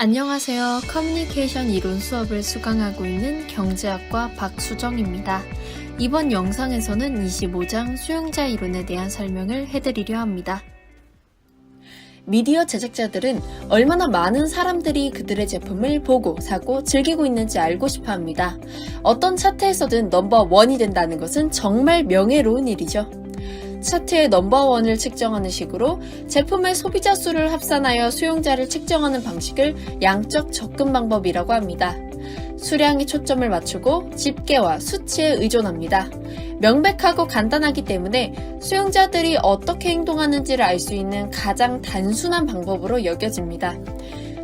안녕하세요. 커뮤니케이션 이론 수업을 수강하고 있는 경제학과 박수정입니다. 이번 영상에서는 25장 수용자 이론에 대한 설명을 해드리려 합니다. 미디어 제작자들은 얼마나 많은 사람들이 그들의 제품을 보고 사고 즐기고 있는지 알고 싶어 합니다. 어떤 차트에서든 넘버원이 된다는 것은 정말 명예로운 일이죠. 차트의 넘버원을 측정하는 식으로 제품의 소비자 수를 합산하여 수용자를 측정하는 방식을 양적 접근 방법이라고 합니다. 수량에 초점을 맞추고 집계와 수치에 의존합니다. 명백하고 간단하기 때문에 수용자들이 어떻게 행동하는지를 알 수 있는 가장 단순한 방법으로 여겨집니다.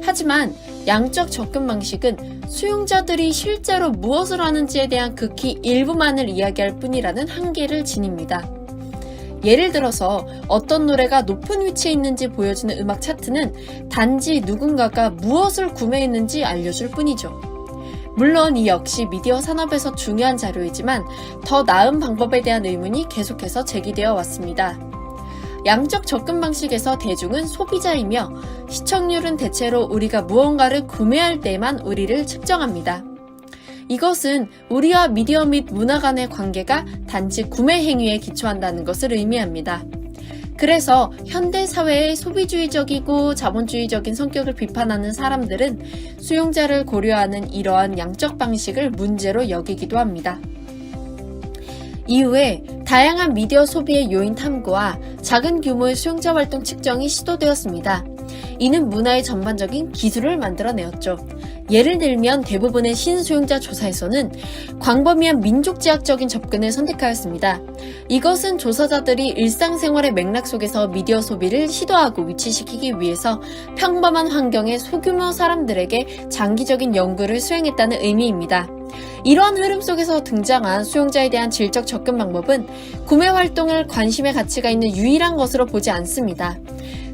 하지만 양적 접근 방식은 수용자들이 실제로 무엇을 하는지에 대한 극히 일부만을 이야기할 뿐이라는 한계를 지닙니다. 예를 들어서 어떤 노래가 높은 위치에 있는지 보여주는 음악 차트는 단지 누군가가 무엇을 구매했는지 알려줄 뿐이죠. 물론 이 역시 미디어 산업에서 중요한 자료이지만 더 나은 방법에 대한 의문이 계속해서 제기되어 왔습니다. 양적 접근 방식에서 대중은 소비자이며 시청률은 대체로 우리가 무언가를 구매할 때만 우리를 측정합니다. 이것은 우리와 미디어 및 문화 간의 관계가 단지 구매 행위에 기초한다는 것을 의미합니다. 그래서 현대 사회의 소비주의적이고 자본주의적인 성격을 비판하는 사람들은 수용자를 고려하는 이러한 양적 방식을 문제로 여기기도 합니다. 이후에 다양한 미디어 소비의 요인 탐구와 작은 규모의 수용자 활동 측정이 시도되었습니다. 이는 문화의 전반적인 기술을 만들어내었죠. 예를 들면 대부분의 신수용자 조사에서는 광범위한 민족지향적인 접근을 선택하였습니다. 이것은 조사자들이 일상생활의 맥락 속에서 미디어 소비를 시도하고 위치시키기 위해서 평범한 환경의 소규모 사람들에게 장기적인 연구를 수행했다는 의미입니다. 이러한 흐름 속에서 등장한 수용자에 대한 질적 접근 방법은 구매 활동을 관심의 가치가 있는 유일한 것으로 보지 않습니다.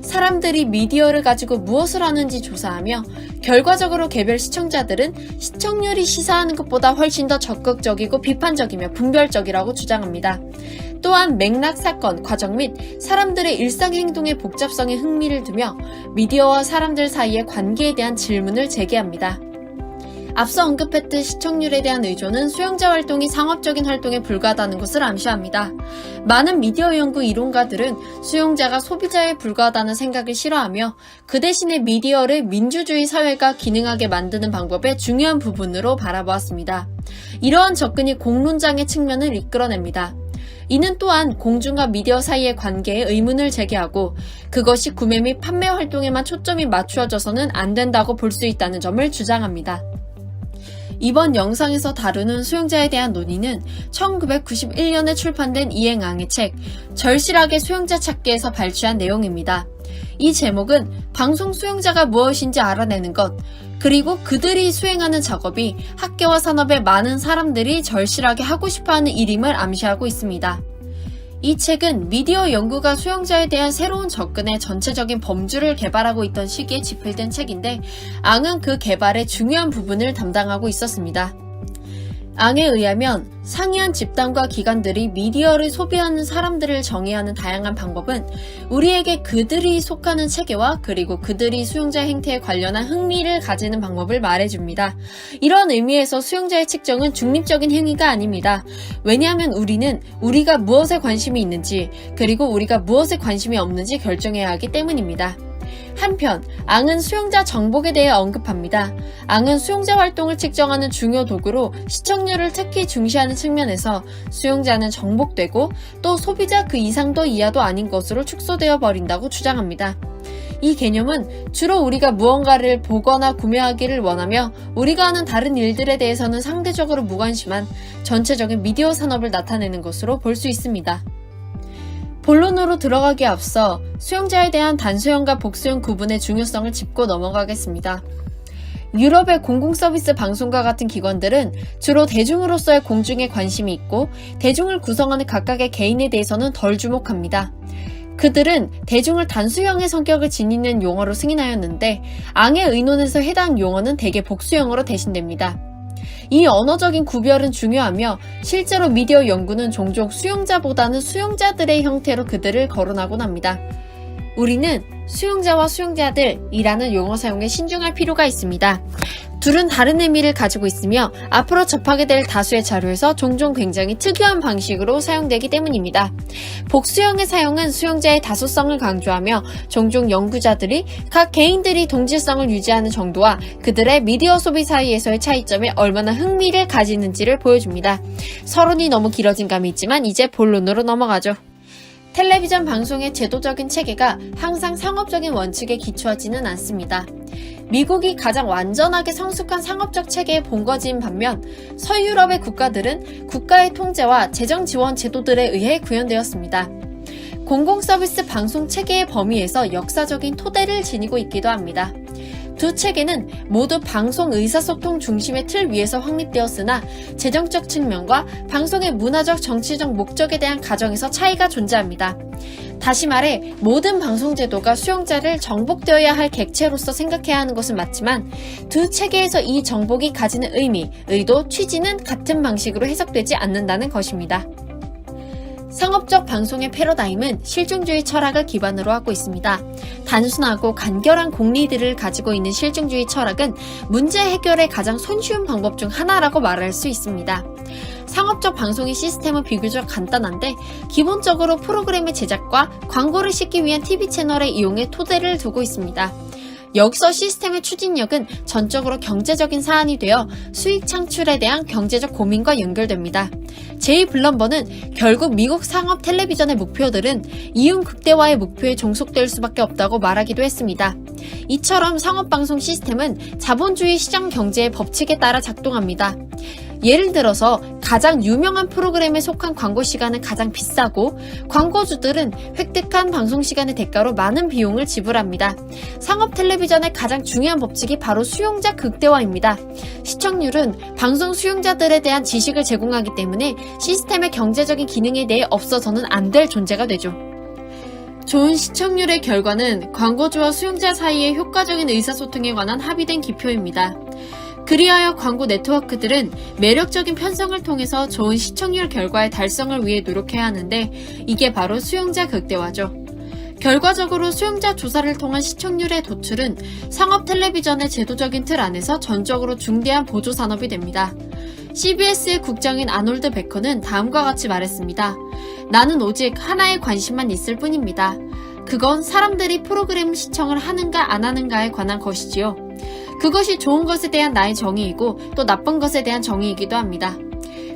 사람들이 미디어를 가지고 무엇을 하는지 조사하며 결과적으로 개별 시청자들은 시청률이 시사하는 것보다 훨씬 더 적극적이고 비판적이며 분별적이라고 주장합니다. 또한 맥락, 사건, 과정 및 사람들의 일상 행동의 복잡성에 흥미를 두며 미디어와 사람들 사이의 관계에 대한 질문을 제기합니다. 앞서 언급했듯 시청률에 대한 의존은 수용자 활동이 상업적인 활동에 불과하다는 것을 암시합니다. 많은 미디어 연구 이론가들은 수용자가 소비자에 불과하다는 생각을 싫어하며 그 대신에 미디어를 민주주의 사회가 기능하게 만드는 방법의 중요한 부분으로 바라보았습니다. 이러한 접근이 공론장의 측면을 이끌어냅니다. 이는 또한 공중과 미디어 사이의 관계에 의문을 제기하고 그것이 구매 및 판매 활동에만 초점이 맞추어져서는 안 된다고 볼 수 있다는 점을 주장합니다. 이번 영상에서 다루는 수용자에 대한 논의는 1991년에 출판된 이행앙의 책 절실하게 수용자 찾기에서 발췌한 내용입니다. 이 제목은 방송 수용자가 무엇인지 알아내는 것, 그리고 그들이 수행하는 작업이 학계와 산업의 많은 사람들이 절실하게 하고 싶어하는 일임을 암시하고 있습니다. 이 책은 미디어 연구가 수용자에 대한 새로운 접근의 전체적인 범주를 개발하고 있던 시기에 집필된 책인데 앙은 그 개발의 중요한 부분을 담당하고 있었습니다. 앙에 의하면 상이한 집단과 기관들이 미디어를 소비하는 사람들을 정의하는 다양한 방법은 우리에게 그들이 속하는 체계와 그리고 그들이 수용자 행태에 관련한 흥미를 가지는 방법을 말해줍니다. 이런 의미에서 수용자의 측정은 중립적인 행위가 아닙니다. 왜냐하면 우리는 우리가 무엇에 관심이 있는지 그리고 우리가 무엇에 관심이 없는지 결정해야 하기 때문입니다. 한편 앙은 수용자 정복에 대해 언급합니다. 앙은 수용자 활동을 측정하는 중요 도구로 시청률을 특히 중시하는 측면에서 수용자는 정복되고 또 소비자 그 이상도 이하도 아닌 것으로 축소되어 버린다고 주장합니다. 이 개념은 주로 우리가 무언가를 보거나 구매하기를 원하며 우리가 하는 다른 일들에 대해서는 상대적으로 무관심한 전체적인 미디어 산업을 나타내는 것으로 볼 수 있습니다. 본론으로 들어가기에 앞서 수용자에 대한 단수용과 복수용 구분의 중요성을 짚고 넘어가겠습니다. 유럽의 공공서비스 방송과 같은 기관들은 주로 대중으로서의 공중에 관심이 있고 대중을 구성하는 각각의 개인에 대해서는 덜 주목합니다. 그들은 대중을 단수형의 성격을 지니는 용어로 승인하였는데 앙의 의논에서 해당 용어는 대개 복수형으로 대신됩니다. 이 언어적인 구별은 중요하며 실제로 미디어 연구는 종종 수용자보다는 수용자들의 형태로 그들을 거론하곤 합니다. 우리는 수용자와 수용자들이라는 용어 사용에 신중할 필요가 있습니다. 둘은 다른 의미를 가지고 있으며 앞으로 접하게 될 다수의 자료에서 종종 굉장히 특이한 방식으로 사용되기 때문입니다. 복수형의 사용은 수용자의 다수성을 강조하며 종종 연구자들이 각 개인들이 동질성을 유지하는 정도와 그들의 미디어 소비 사이에서의 차이점에 얼마나 흥미를 가지는지를 보여줍니다. 서론이 너무 길어진 감이 있지만 이제 본론으로 넘어가죠. 텔레비전 방송의 제도적인 체계가 항상 상업적인 원칙에 기초하지는 않습니다. 미국이 가장 완전하게 성숙한 상업적 체계의 본거지인 반면 서유럽의 국가들은 국가의 통제와 재정 지원 제도들에 의해 구현되었습니다. 공공서비스 방송 체계의 범위에서 역사적인 토대를 지니고 있기도 합니다. 두 체계는 모두 방송 의사소통 중심의 틀 위에서 확립되었으나 재정적 측면과 방송의 문화적 정치적 목적에 대한 가정에서 차이가 존재합니다. 다시 말해 모든 방송제도가 수용자를 정복되어야 할 객체로서 생각해야 하는 것은 맞지만 두 체계에서 이 정복이 가지는 의미, 의도, 취지는 같은 방식으로 해석되지 않는다는 것입니다. 상업적 방송의 패러다임은 실증주의 철학을 기반으로 하고 있습니다. 단순하고 간결한 공리들을 가지고 있는 실증주의 철학은 문제 해결의 가장 손쉬운 방법 중 하나라고 말할 수 있습니다. 상업적 방송의 시스템은 비교적 간단한데 기본적으로 프로그램의 제작과 광고를 싣기 위한 TV 채널의 이용에 토대를 두고 있습니다. 여기서 시스템의 추진력은 전적으로 경제적인 사안이 되어 수익 창출에 대한 경제적 고민과 연결됩니다. 제이 블럼버는 결국 미국 상업 텔레비전의 목표들은 이윤 극대화의 목표에 종속될 수밖에 없다고 말하기도 했습니다. 이처럼 상업방송 시스템은 자본주의 시장 경제의 법칙에 따라 작동합니다. 예를 들어서 가장 유명한 프로그램에 속한 광고 시간은 가장 비싸고 광고주들은 획득한 방송 시간의 대가로 많은 비용을 지불합니다. 상업 텔레비전의 가장 중요한 법칙이 바로 수용자 극대화입니다. 시청률은 방송 수용자들에 대한 지식을 제공하기 때문에 시스템의 경제적인 기능에 대해 없어서는 안 될 존재가 되죠. 좋은 시청률의 결과는 광고주와 수용자 사이의 효과적인 의사소통에 관한 합의된 기표입니다. 그리하여 광고 네트워크들은 매력적인 편성을 통해서 좋은 시청률 결과의 달성을 위해 노력해야 하는데 이게 바로 수용자 극대화죠. 결과적으로 수용자 조사를 통한 시청률의 도출은 상업 텔레비전의 제도적인 틀 안에서 전적으로 중대한 보조 산업이 됩니다. CBS의 국장인 아놀드 베커는 다음과 같이 말했습니다. 나는 오직 하나의 관심만 있을 뿐입니다. 그건 사람들이 프로그램 시청을 하는가 안 하는가에 관한 것이지요. 그것이 좋은 것에 대한 나의 정의이고 또 나쁜 것에 대한 정의이기도 합니다.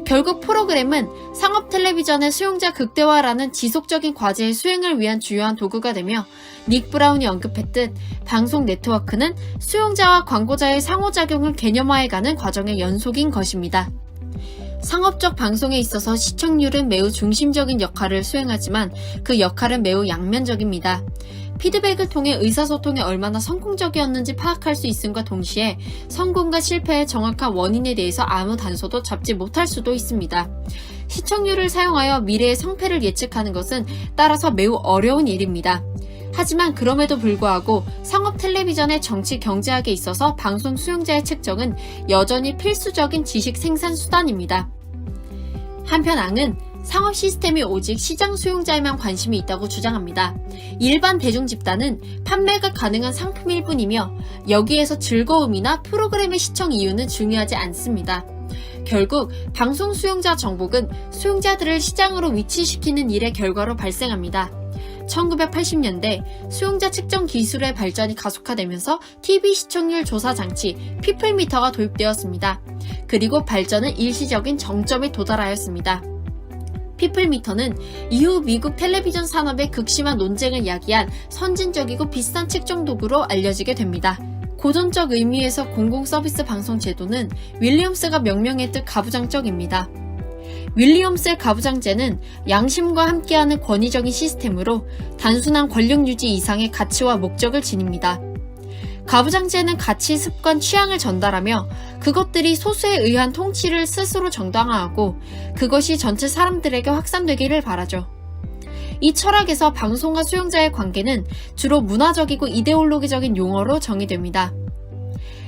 결국 프로그램은 상업 텔레비전의 수용자 극대화라는 지속적인 과제의 수행을 위한 주요한 도구가 되며 닉 브라운이 언급했듯 방송 네트워크는 수용자와 광고자의 상호작용을 개념화해가는 과정의 연속인 것입니다. 상업적 방송에 있어서 시청률은 매우 중심적인 역할을 수행하지만 그 역할은 매우 양면적입니다. 피드백을 통해 의사소통이 얼마나 성공적이었는지 파악할 수 있음과 동시에 성공과 실패의 정확한 원인에 대해서 아무 단서도 잡지 못할 수도 있습니다. 시청률을 사용하여 미래의 성패를 예측하는 것은 따라서 매우 어려운 일입니다. 하지만 그럼에도 불구하고 상업 텔레비전의 정치 경제학에 있어서 방송 수용자의 측정은 여전히 필수적인 지식 생산 수단입니다. 한편 앙은 상업 시스템이 오직 시장 수용자에만 관심이 있다고 주장합니다. 일반 대중 집단은 판매가 가능한 상품일 뿐이며 여기에서 즐거움이나 프로그램의 시청 이유는 중요하지 않습니다. 결국 방송 수용자 정복은 수용자들을 시장으로 위치시키는 일의 결과로 발생합니다. 1980년대 수용자 측정 기술의 발전이 가속화되면서 TV 시청률 조사 장치 피플미터가 도입되었습니다. 그리고 발전은 일시적인 정점에 도달하였습니다. 피플미터는 이후 미국 텔레비전 산업의 극심한 논쟁을 야기한 선진적이고 비싼 측정 도구로 알려지게 됩니다. 고전적 의미에서 공공서비스 방송 제도는 윌리엄스가 명명했듯 가부장적입니다. 윌리엄스의 가부장제는 양심과 함께하는 권위적인 시스템으로 단순한 권력 유지 이상의 가치와 목적을 지닙니다. 가부장제는 가치, 습관, 취향을 전달하며 그것들이 소수에 의한 통치를 스스로 정당화하고 그것이 전체 사람들에게 확산되기를 바라죠. 이 철학에서 방송과 수용자의 관계는 주로 문화적이고 이데올로기적인 용어로 정의됩니다.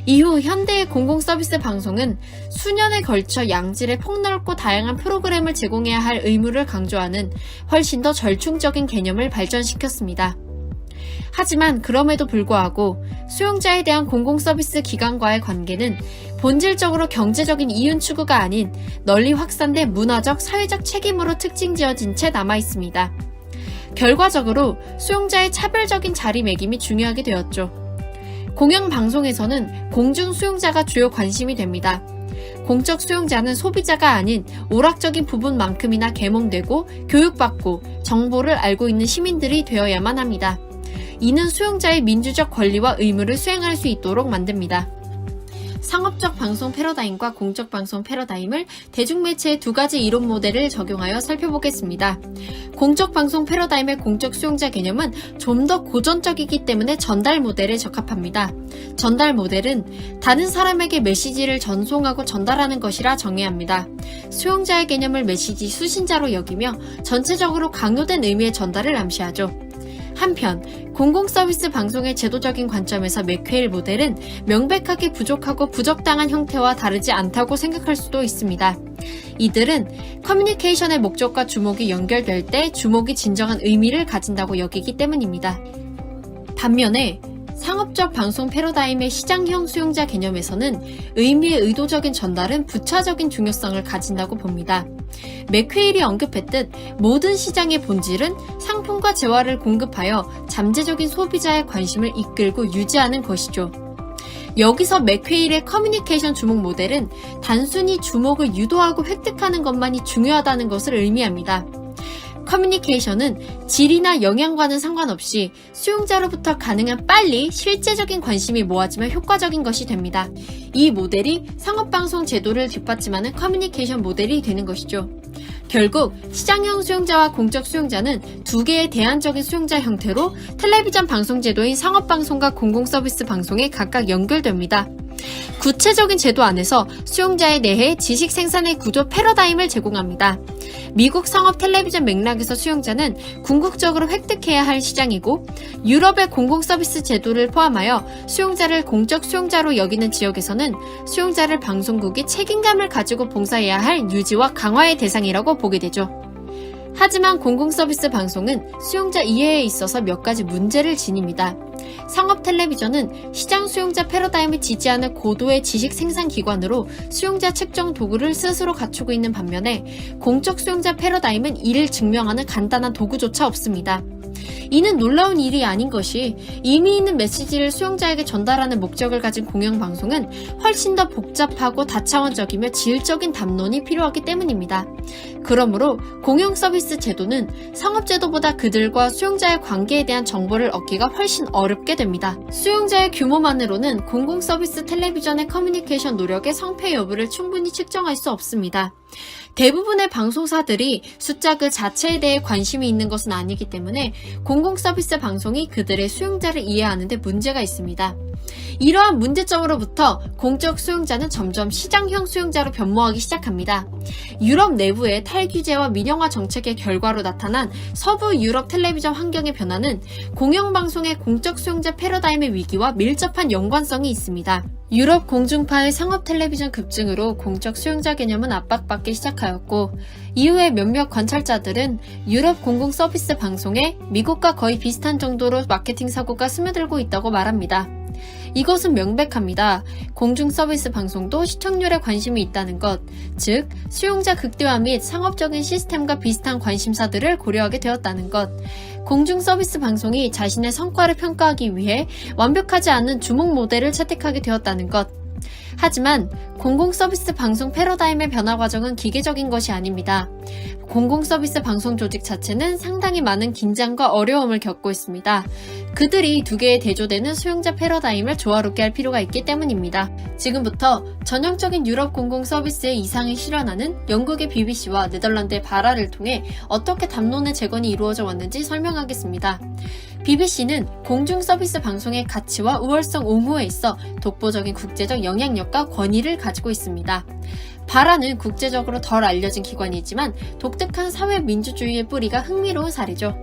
이후 현대의 공공서비스 방송은 수년에 걸쳐 양질의 폭넓고 다양한 프로그램을 제공해야 할 의무를 강조하는 훨씬 더 절충적인 개념을 발전시켰습니다. 하지만 그럼에도 불구하고 수용자에 대한 공공서비스 기관과의 관계는 본질적으로 경제적인 이윤 추구가 아닌 널리 확산된 문화적, 사회적 책임으로 특징지어진 채 남아있습니다. 결과적으로 수용자의 차별적인 자리매김이 중요하게 되었죠. 공영방송에서는 공중수용자가 주요 관심이 됩니다. 공적 수용자는 소비자가 아닌 오락적인 부분만큼이나 계몽되고 교육받고 정보를 알고 있는 시민들이 되어야만 합니다. 이는 수용자의 민주적 권리와 의무를 수행할 수 있도록 만듭니다. 상업적 방송 패러다임과 공적 방송 패러다임을 대중매체의 두 가지 이론 모델을 적용하여 살펴보겠습니다. 공적 방송 패러다임의 공적 수용자 개념은 좀 더 고전적이기 때문에 전달 모델에 적합합니다. 전달 모델은 다른 사람에게 메시지를 전송하고 전달하는 것이라 정의합니다. 수용자의 개념을 메시지 수신자로 여기며 전체적으로 강요된 의미의 전달을 암시하죠. 한편 공공서비스 방송의 제도적인 관점에서 맥퀘일 모델은 명백하게 부족하고 부적당한 형태와 다르지 않다고 생각할 수도 있습니다. 이들은 커뮤니케이션의 목적과 주목이 연결될 때 주목이 진정한 의미를 가진다고 여기기 때문입니다. 반면에 상업적 방송 패러다임의 시장형 수용자 개념에서는 의미의 의도적인 전달은 부차적인 중요성을 가진다고 봅니다. 맥퀘일이 언급했듯 모든 시장의 본질은 상품과 재화를 공급하여 잠재적인 소비자의 관심을 이끌고 유지하는 것이죠. 여기서 맥퀘일의 커뮤니케이션 주목 모델은 단순히 주목을 유도하고 획득하는 것만이 중요하다는 것을 의미합니다. 커뮤니케이션은 질이나 영양과는 상관없이 수용자로부터 가능한 빨리 실제적인 관심이 모아지면 효과적인 것이 됩니다. 이 모델이 상업방송 제도를 뒷받침하는 커뮤니케이션 모델이 되는 것이죠. 결국 시장형 수용자와 공적 수용자는 두 개의 대안적인 수용자 형태로 텔레비전 방송 제도인 상업방송과 공공서비스 방송에 각각 연결됩니다. 구체적인 제도 안에서 수용자의 내해 지식 생산의 구조 패러다임을 제공합니다. 미국 상업 텔레비전 맥락에서 수용자는 궁극적으로 획득해야 할 시장이고, 유럽의 공공서비스 제도를 포함하여 수용자를 공적 수용자로 여기는 지역에서는 수용자를 방송국이 책임감을 가지고 봉사해야 할 유지와 강화의 대상이라고 보게 되죠. 하지만 공공서비스 방송은 수용자 이해에 있어서 몇 가지 문제를 지닙니다. 상업 텔레비전은 시장 수용자 패러다임을 지지하는 고도의 지식 생산 기관으로 수용자 측정 도구를 스스로 갖추고 있는 반면에 공적 수용자 패러다임은 이를 증명하는 간단한 도구조차 없습니다. 이는 놀라운 일이 아닌 것이 의미 있는 메시지를 수용자에게 전달하는 목적을 가진 공영방송은 훨씬 더 복잡하고 다차원적이며 질적인 담론이 필요하기 때문입니다. 그러므로 공영서비스 제도는 상업제도보다 그들과 수용자의 관계에 대한 정보를 얻기가 훨씬 어렵게 됩니다. 수용자의 규모만으로는 공공서비스 텔레비전의 커뮤니케이션 노력의 성패 여부를 충분히 측정할 수 없습니다. 대부분의 방송사들이 숫자 그 자체에 대해 관심이 있는 것은 아니기 때문에 공공서비스 방송이 그들의 수용자를 이해하는 데 문제가 있습니다. 이러한 문제점으로부터 공적 수용자는 점점 시장형 수용자로 변모하기 시작합니다. 유럽 내부의 탈규제와 민영화 정책의 결과로 나타난 서부 유럽 텔레비전 환경의 변화는 공영방송의 공적 수용자 패러다임의 위기와 밀접한 연관성이 있습니다. 유럽 공중파의 상업 텔레비전 급증으로 공적 수용자 개념은 압박받기 시작하였고, 이후에 몇몇 관찰자들은 유럽 공공 서비스 방송에 미국과 거의 비슷한 정도로 마케팅 사고가 스며들고 있다고 말합니다. 이것은 명백합니다. 공중 서비스 방송도 시청률에 관심이 있다는 것, 즉 수용자 극대화 및 상업적인 시스템과 비슷한 관심사들을 고려하게 되었다는 것, 공중 서비스 방송이 자신의 성과를 평가하기 위해 완벽하지 않은 주목 모델을 채택하게 되었다는 것. 하지만 공공서비스 방송 패러다임의 변화 과정은 기계적인 것이 아닙니다. 공공서비스 방송 조직 자체는 상당히 많은 긴장과 어려움을 겪고 있습니다. 그들이 두 개의 대조되는 수용자 패러다임을 조화롭게 할 필요가 있기 때문입니다. 지금부터 전형적인 유럽 공공서비스의 이상을 실현하는 영국의 BBC와 네덜란드의 바라를 통해 어떻게 담론의 재건이 이루어져 왔는지 설명하겠습니다. BBC는 공중서비스 방송의 가치와 우월성 옹호에 있어 독보적인 국제적 영향력과 권위를 가지고 있습니다. 바라는 국제적으로 덜 알려진 기관이지만 독특한 사회 민주주의의 뿌리가 흥미로운 사례죠.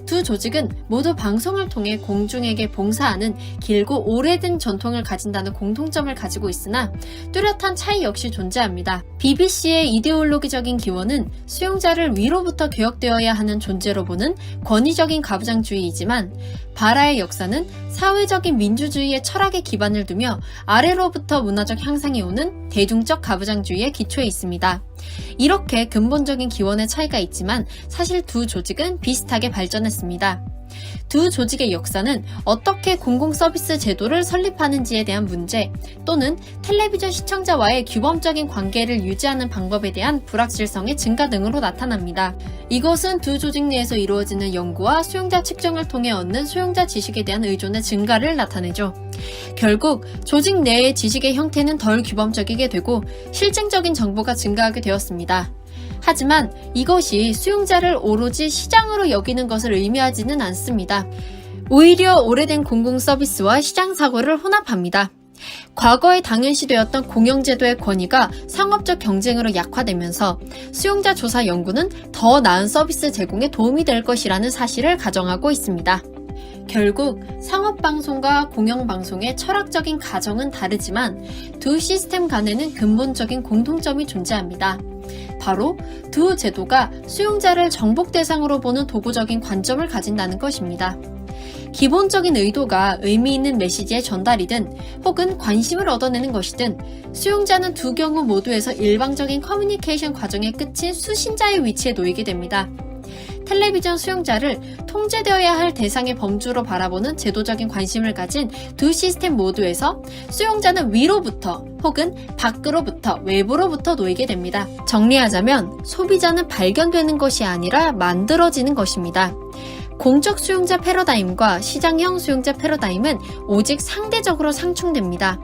두 조직은 모두 방송을 통해 공중에게 봉사하는 길고 오래된 전통을 가진다는 공통점을 가지고 있으나 뚜렷한 차이 역시 존재합니다. BBC의 이데올로기적인 기원은 수용자를 위로부터 교역되어야 하는 존재로 보는 권위적인 가부장주의이지만 바라의 역사는 사회적인 민주주의의 철학에 기반을 두며 아래로부터 문화적 향상이 오는 대중적 가부장주의의 기초에 있습니다. 이렇게 근본적인 기원의 차이가 있지만 사실 두 조직은 비슷하게 발전했습니다. 두 조직의 역사는 어떻게 공공서비스 제도를 설립하는지에 대한 문제 또는 텔레비전 시청자와의 규범적인 관계를 유지하는 방법에 대한 불확실성의 증가 등으로 나타납니다. 이것은 두 조직 내에서 이루어지는 연구와 수용자 측정을 통해 얻는 수용자 지식에 대한 의존의 증가를 나타내죠. 결국 조직 내의 지식의 형태는 덜 규범적이게 되고 실증적인 정보가 증가하게 되었습니다. 하지만 이것이 수용자를 오로지 시장으로 여기는 것을 의미하지는 않습니다. 오히려 오래된 공공서비스와 시장사고를 혼합합니다. 과거에 당연시되었던 공영제도의 권위가 상업적 경쟁으로 약화되면서 수용자 조사 연구는 더 나은 서비스 제공에 도움이 될 것이라는 사실을 가정하고 있습니다. 결국 상업방송과 공영방송의 철학적인 가정은 다르지만 두 시스템 간에는 근본적인 공통점이 존재합니다. 바로 두 제도가 수용자를 정복 대상으로 보는 도구적인 관점을 가진다는 것입니다. 기본적인 의도가 의미 있는 메시지의 전달이든 혹은 관심을 얻어내는 것이든 수용자는 두 경우 모두에서 일방적인 커뮤니케이션 과정의 끝인 수신자의 위치에 놓이게 됩니다. 텔레비전 수용자를 통제되어야 할 대상의 범주로 바라보는 제도적인 관심을 가진 두 시스템 모두에서 수용자는 위로부터 혹은 밖으로부터 외부로부터 놓이게 됩니다. 정리하자면 소비자는 발견되는 것이 아니라 만들어지는 것입니다. 공적 수용자 패러다임과 시장형 수용자 패러다임은 오직 상대적으로 상충됩니다.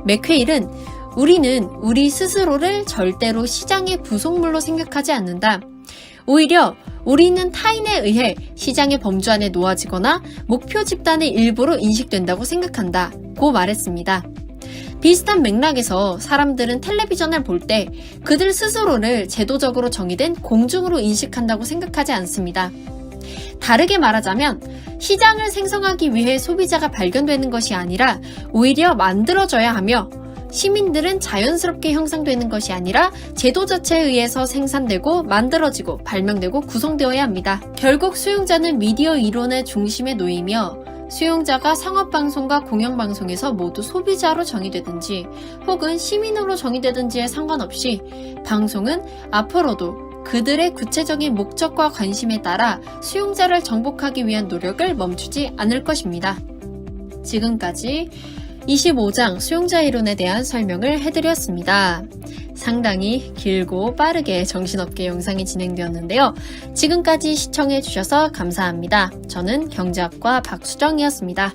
맥퀘일은 우리는 우리 스스로를 절대로 시장의 부속물로 생각하지 않는다. 오히려 우리는 타인에 의해 시장의 범주 안에 놓아지거나 목표 집단의 일부로 인식된다고 생각한다 고 말했습니다. 비슷한 맥락에서 사람들은 텔레비전을 볼 때 그들 스스로를 제도적으로 정의된 공중으로 인식한다고 생각하지 않습니다. 다르게 말하자면 시장을 생성하기 위해 소비자가 발견되는 것이 아니라 오히려 만들어져야 하며 시민들은 자연스럽게 형성되는 것이 아니라 제도 자체에 의해서 생산되고 만들어지고 발명되고 구성되어야 합니다. 결국 수용자는 미디어 이론의 중심에 놓이며 수용자가 상업방송과 공영방송에서 모두 소비자로 정의되든지 혹은 시민으로 정의되든지에 상관없이 방송은 앞으로도 그들의 구체적인 목적과 관심에 따라 수용자를 정복하기 위한 노력을 멈추지 않을 것입니다. 지금까지 25장 수용자 이론에 대한 설명을 해드렸습니다. 상당히 길고 빠르게 정신없게 영상이 진행되었는데요. 지금까지 시청해주셔서 감사합니다. 저는 경제학과 박수정이었습니다.